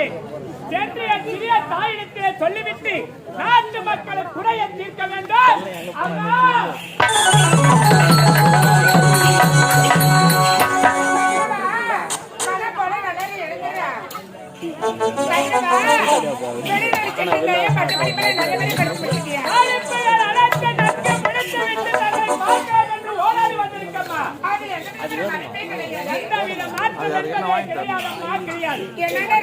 வருகிறேன். சென்று என் சிறிய தாயிடத்திலே சொல்லிவிட்டு நாட்டு மக்களுக்கு குறையை தீர்க்க வேண்டும். அம்மா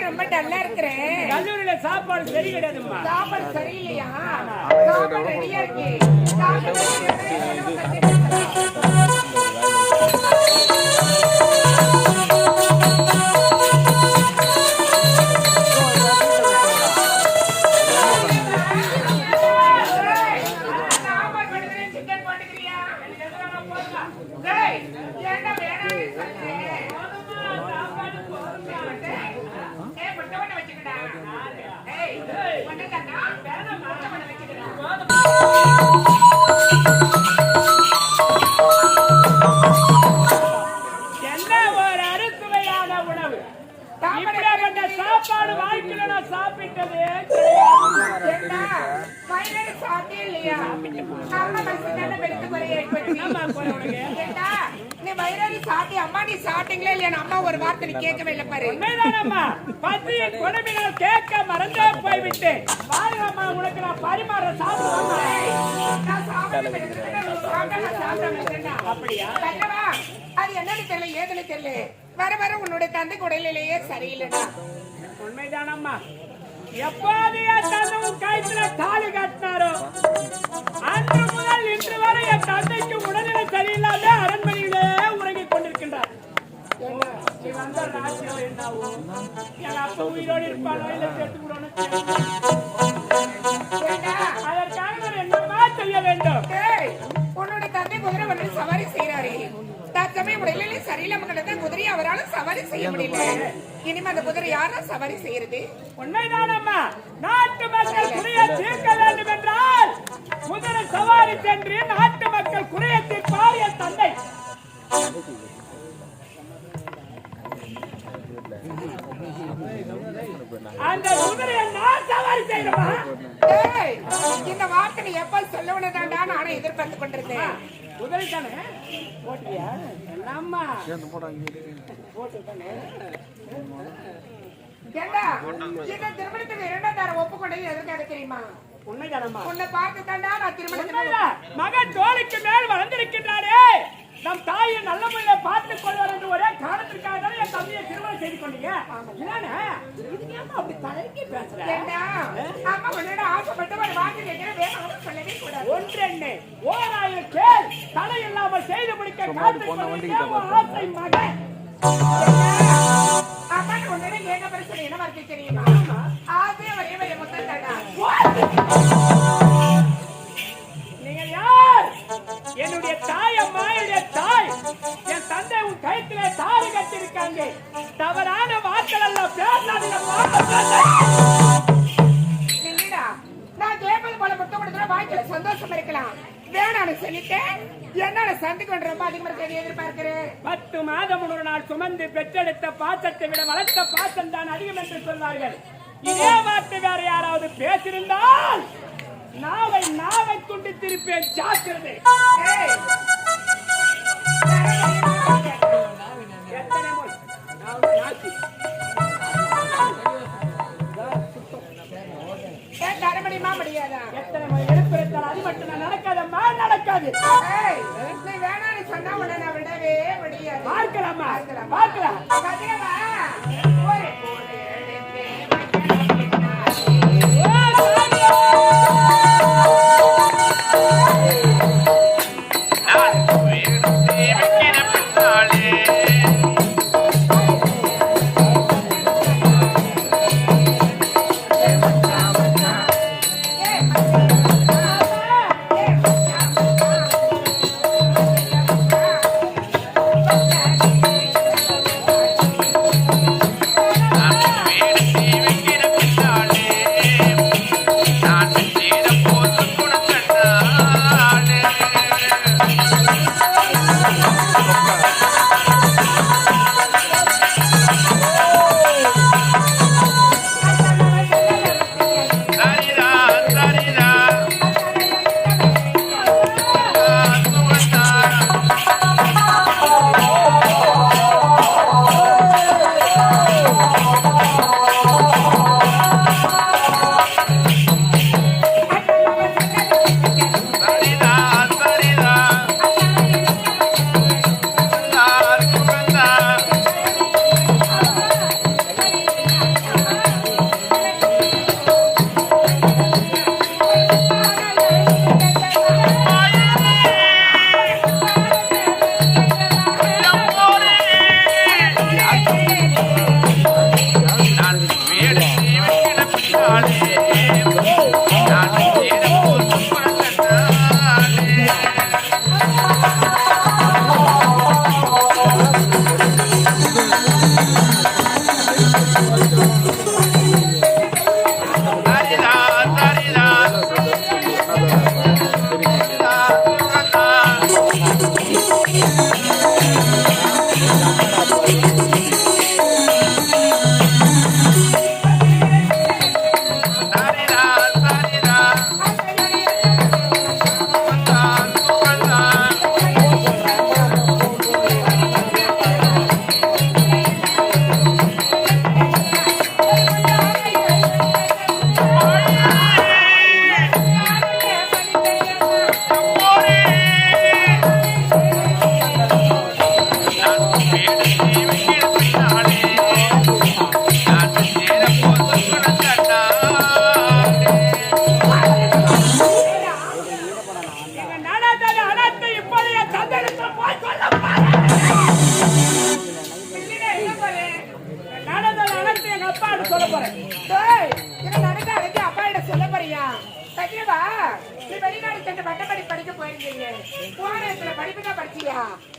ரொம்ப டல்லா இருக்கிறேன். கல்லூரியில சாப்பாடு சரி கிடையாதுமா. சாப்பாடு சரியில்லையா? சாப்பாடு ரெடியா இருக்கு. சாப்பாடு வாய்க்கல சாப்பிட்டது அம்மா ஒரு வார்த்தை நீ கேட்கவே இல்லை பாரு. பத்தியின் குழம்பினால் கேட்க மறந்தே போய்விட்டேன். அம்மா உனக்கு நான் பரிமாற அப்படியா? அது என்னன்னு தெரியல, ஏதுன்னு தெரியல. வர வர உன்னுடைய தந்தை உடலிலேயே சரியில்லைடா. உண்மைதானம்மா. எப்போது என் தந்தை உன் கைத்துல தாலி கட்டினாரோ அன்று முதல் இன்று வரை என் தந்தைக்கு உடல்நிலை சரியில்லாத அரண்மனையிலே உறங்கிக் கொண்டிருக்கின்றார். உயிரோடு இருப்பானோ இல்லை செத்து அதற்காக என்னமா செய்ய வேண்டும்? உன்னோட தந்தை குதிரை வந்து சவாரி செய்யறாரு. தற்சமயம் உடலிலே சரியில்லை மக்கள் குதிரையை அவரால் சவாரி செய்ய முடியல. இனிமே அந்த குதிரை யாரா சவாரி செய்யறது? உண்மைதானம்மா. நாட்டு மக்கள் குறையை தீர்க்க வேண்டும் என்றால் குதிரை சவாரி சென்று நாட்டு மக்கள் குறையை தீர்ப்பார் என் தந்தை. அந்த குதிரையை நான் சவாரி செய்யணுமா? இந்த வார்த்தை நீ எப்ப சொல்லவனதாண்டா நானும் எதிர்பார்த்து கொண்டிருந்தேன். குதிரை தானே போட்டியா? என்னம்மா ஏண்டா இந்த திருமணத்துக்கு இரண்டாம் தாரம் ஒப்புக்கொண்டது எதற்காக தெரியுமா? உண்மைதானம்மா. உன்னை பார்த்து தாண்டா நான் திருமணத்துக்கு மகன் தோளுக்கு மேல் வளர்ந்திருக்கின்றாரே, நம் தாயை நல்ல முறையில பார்த்துக் கொள்வார் என்று ஒரே காரணத்திற்காக தான் என் தம்பியை திருமணம் செய்து கொண்டீங்க. அப்படி தலைக்கு பேசுறேன். அம்மா உன்னோட ஆசைப்பட்டு ஒரு வாக்கு கேட்கிறேன், வேணும் சொல்லவே கூடாது. ஒன்றெண்ணே ஓராயிரம் கேள் தடை இல்லாமல் செய்து முடிக்க காத்துக் ஆசை மகன். அம்மா உன்னோட ஏக பிரச்சனை என்ன வார்த்தை தெரியுமா? ஆசை ஒரே வரை மொத்தம் தாண்டா. நீங்கள் யார்? என்னுடைய தாய் அம்மா, என்னுடைய தாய். என் தந்தை உன் கைத்திலே தாலி கட்டிருக்காங்க. தவறான வார்த்தைகள் எல்லாம் பேசாதீங்க. நான் கேட்பது போல முத்தம் கொடுத்தா வாய்க்கல சந்தோஷம் இருக்கலாம். வேணான்னு சொல்லிட்டேன். என்னால சண்டைக்கு வந்து ரொம்ப அதிகமாக எதிர்பார்க்கிறேன். 10 மாதம் ஒரு நாள் சுமந்து பெற்றெடுத்த பாசத்தை விட வளர்த்த பாசம் தான் அதிகம் என்று சொல்வார்கள். இதே வார்த்தை வேற யாராவது பேசியிருந்தால் நாவை துண்டித்திருப்பேன். ஜாக்கிரதை. அது மட்டும் நடக்காதம்மா, நடக்காது. வேணான்னு சொன்னா உன்னை நான் விடவே முடியாது. பார்க்கலாமா? பார்க்கலாம்.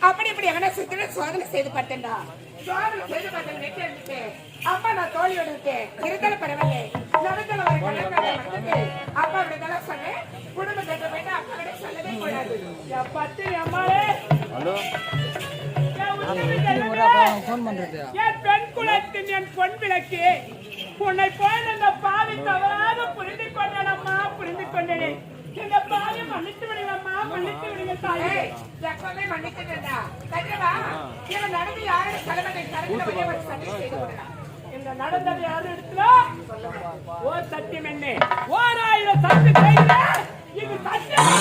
அப்படி இப்படி அவனை சுத்தின சோதனை செய்து பார்த்தேன்டா. சோதனை செய்து பார்த்தேன், வெற்றி அடிச்சுட்டேன். அப்பா நான் தோல்வியோடு இருக்கேன். இருந்தாலும் பரவாயில்லை. நடந்தல ஒரு கல்யாணம் நடந்தது. அப்பா அப்படிதான் சொன்னேன். குடும்ப கட்ட போயிட்டு அப்பா கிட்ட சொல்லவே கூடாது. பத்திரி அம்மாளே, என் பெண் குலத்தின் என் பொன் விளக்கு, உன்னை போய் இந்த பாவி தவறாக புரிந்து கொண்டேன் அம்மா, புரிந்து கொண்டேன். எங்க பாவி மன்னித்து விடுங்கம்மா, மன்னித்து விடுங்க தாயே. எப்பவுமே மன்னிக்கிறேன்டா. கட்டவா இவன் நடந்து யாரும் தலைவனை கரெக்டா வெளியே வந்து சண்டை செய்து கொள்ளலாம். இந்த நடந்தது யாரு இடத்துல ஓ சத்தியம் என்ன ஓராயிரம் சத்து செய்த இது சத்தியம்.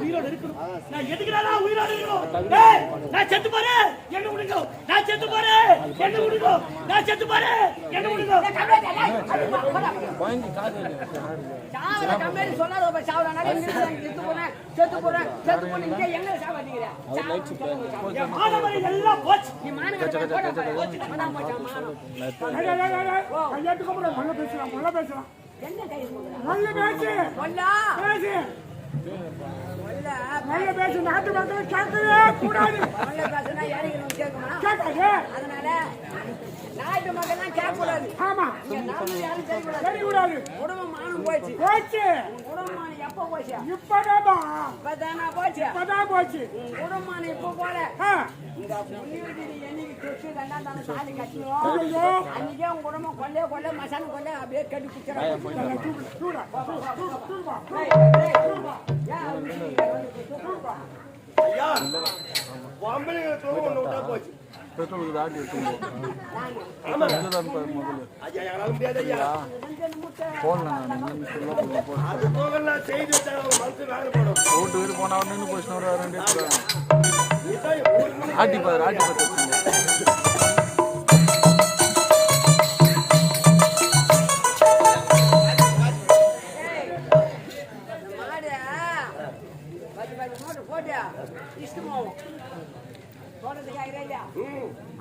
உயிரோடு இருக்கணும். நான் எதுக்குறா உயிரோடு இருக்கணும்? நான் செத்து போறேன் என்ன விடுங்க, நான் செத்து போறேன் என்ன விடுங்க, நான் செத்து போறேன் என்ன விடுங்க. எல்லாம் போச்சு. பேசலாம் நல்ல பேசு நல்ல பேசு. நாட்டு மக்களை கேட்கவே கூடாது. அதனால நாட்டு மக்கள் தான் கேட்க கூடாது. ஆமா யாரும் செய்ய கூடாது. குடும்பம் மானம் போச்சு. குடும்பம் மானம் எப்ப போச்சு? இப்பதான் போச்சு. இப்பதான் போச்சு. குடும்பம் மானம் இப்ப போல. இந்த என்னைக்கு தொட்டு ரெண்டாம் சாலி கட்டணும் அன்னைக்கே உங்க குடும்பம் கொல்ல மசாலா கொல்ல அப்படியே கட்டி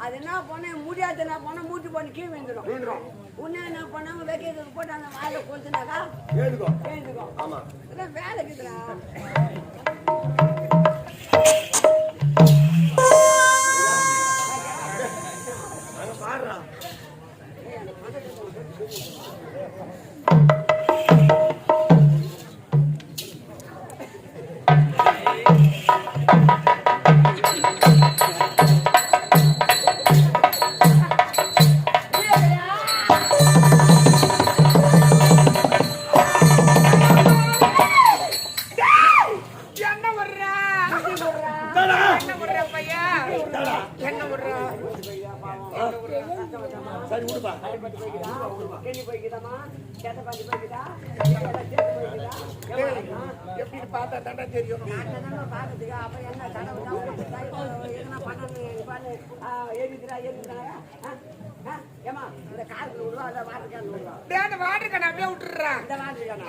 அது என்ன பண்ண முடியாது. என்ன பண்ண மூட்டி பண்ணி கீழ் வந்துடும். உன்ன என்ன பண்ணாங்க வைக்கிறது போட்டு அந்த வாயில கொடுத்துனாக்கா எழுதுக்கும். வேலை இருக்குதுடா. எப்படி பார்த்தா தாண்டா தெரியும். வாட்டர் கேன் அப்படியே விட்டுறான்.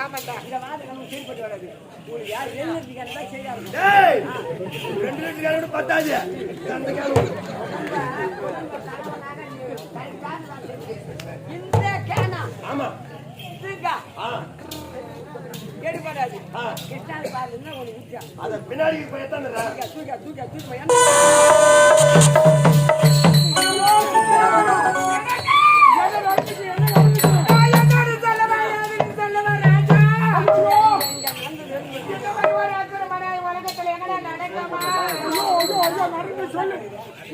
ஆமாண்டா இந்த வாட்டர் கேன் திருப்பி வராது. உங்களுக்கு யார் எழுந்திருக்கீங்க செய்யாது. பத்தாது இந்த கேனா ஆமா எடுபடாது. கிருஷ்ணாதி பாருன்னா ஒரு விஷயம் அத பின்னாடி போயத்தான் தூக்கி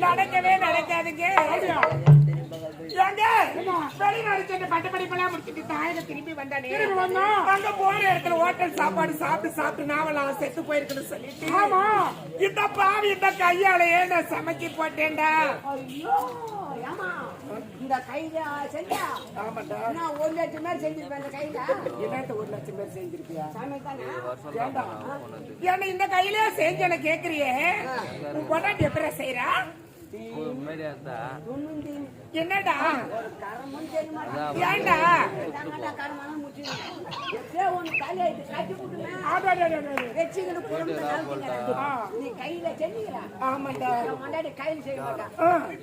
நடக்கவே நடக்காதுங்க. வெளிநாடு சென்று பட்ட படிப்பெல்லாம் முடிச்சுட்டு தாயக திரும்பி வந்தானே. அங்க போன இடத்துல ஹோட்டல் சாப்பாடு சாப்பிட்டு நாவலாம் செத்து போயிருக்குன்னு சொல்லிட்டு இந்த பாவி இந்த கையாலேயே நான் சமைச்சு போட்டேன்டா. இந்த கையில செஞ்சா ஆமாண்டா நான் 1 லட்சம் பேர் செஞ்சிருப்பேன். இந்த கையில என்னத்த 1 லட்சம் பேர் செஞ்சிருப்பியா? சமைத்தானே என்ன இந்த கையிலே செஞ்சு கேக்குறியே. உன் பொண்டாட்டி எப்படி செய்யறா? துண்ணுந்தி என்னடா ஒரு கரமும் தெரிய மாட்டேன் ஏன்டா கரமான முச்சு எப்படியோ ஒன்று தலையாயிட்டு கட்டி விட்டுமே வச்சுக்கிட்டு குடும்பத்தை நீ கையில செஞ்சுக்கிறா ஆமாண்டா முன்னாடி கையில் செய்ய மாட்டான்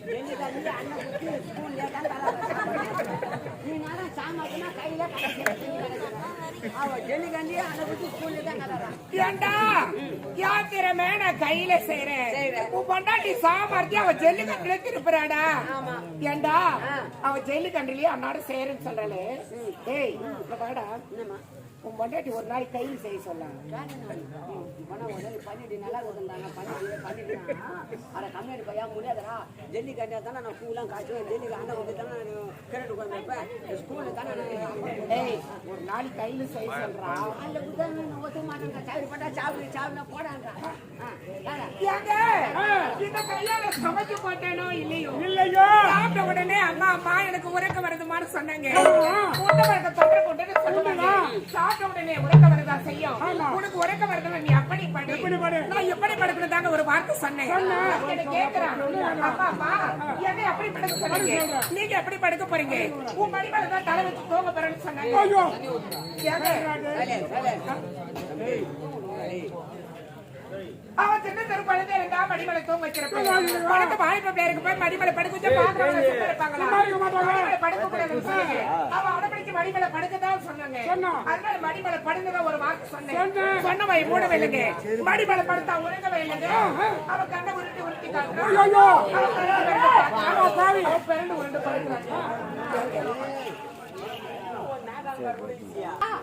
செஞ்சுக்காது அண்ணன் குத்தி ஸ்கூல்ல தான் நீ நேரம் சாமாக்குனா கையில அவ ஜெல்லிக்காண்டி அண்ணன் குத்தி ஸ்கூல்ல தான் கலறான் ஏன்டா யார் திறமை நான் கையில செய்யறேன் செய்றேன். உன் பொண்டாட்டி சாமர்த்தியம் அவ ஜல்லிக்கட்டுல திருப்புறாடா ஆமா. ஏன்டா அவ ஜல்லிக்கட்டுலயே அன்னாடு செய்யறேன்னு சொல்றாளே ஏய் இங்க வாடா என்னம்மா உன் பொண்டாட்டி ஒரு நாள் கையில் செய்ய சொன்னாங்க பண்ணிட்டு நல்லா கொடுத்தாங்க பண்ணிட்டு அதை கம்மியாடி பையா முடியாதரா ஜெல்லி கண்டியா தானே நான் பூலாம் காய்ச்சுவேன் ஜெல்லி அண்ணன் கொண்டு தானே நான் கிரட்டு கொண்டு வைப்பேன் ஸ்கூலில் தானே ஏய் ஒரு நாள் கையில் செய்ய சொல்றா அந்த புத்தகம் ஒத்துக்க மாட்டேங்க சாவி போட்டா சாவினா போடான்றா ஏங்க இந்த கையால சமைச்சு போட்டேனோ இல்லையோ சாப்பிட்ட உடனே அம்மா எனக்கு உறக்க வருதுமான்னு சொன்னாங்க உண்ட வரத தொண்டை கொண்டு சொல்லுவாங்க சாப்பிட்ட உடனே உறக்க வரதா செய்யும் உனக்கு உறக்க வரதுல நீ அப்படி படு நான் எப்படி படுக்கணும் தாங்க ஒரு வார்த்தை சொன்னேன் கேட்கிறேன் அம்மா என்ன எப்படி படுக்க சொன்னீங்க நீங்க எப்படி படுக்க போறீங்க உன் மடிமேல தான் தலை வச்சு தூங்க போறேன்னு சொன்னாங்க அவன் சின்ன தெரு குழந்தை இருந்தா மடிமலை தூங்க வச்சிருப்பேன் படுக்க வாய்ப்பு பேருக்கு போய் மடிமலை படுக்க வச்சு படுக்க கூடாதுன்னு சொன்னாங்க அவன் அடம்பிடிச்சு மடிமலை படுக்கதான் சொன்னாங்க அதனால மடிமலை படுங்கதான் ஒரு வாக்கு சொன்னேன் சொன்னவ மூடவே இல்லைங்க மடிமலை படுத்தா உறங்கவே இல்லைங்க அவன் கண்ணை உருட்டி உருட்டி காட்டுறான் உருண்டு படுக்கிறாங்க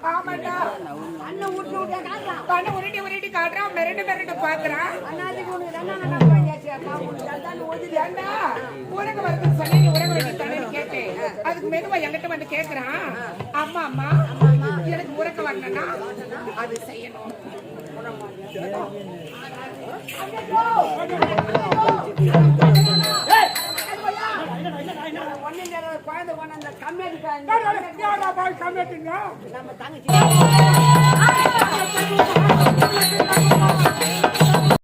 ஆமாண்டா அண்ணன் விட்டு விட்டா காட்டுறான் கண்ணை உருட்டி உருட்டி காட்டுறான் மிரண்டு பாக்குறான் அண்ணாதிக்கு உனக்கு என்ன நம்பியாச்சு ஏண்டா உனக்கு வந்து சொல்லி நீ உறங்க வச்சுட்டானே கேட்டேன் அதுக்கு மெதுவா என்கிட்ட வந்து கேக்குறான் அம்மா எனக்கு உறக்க வரணும்னா அது செய்யணும் குழந்தை கொண்டு அந்த கம்மியாடி நம்ம தங்கச்சி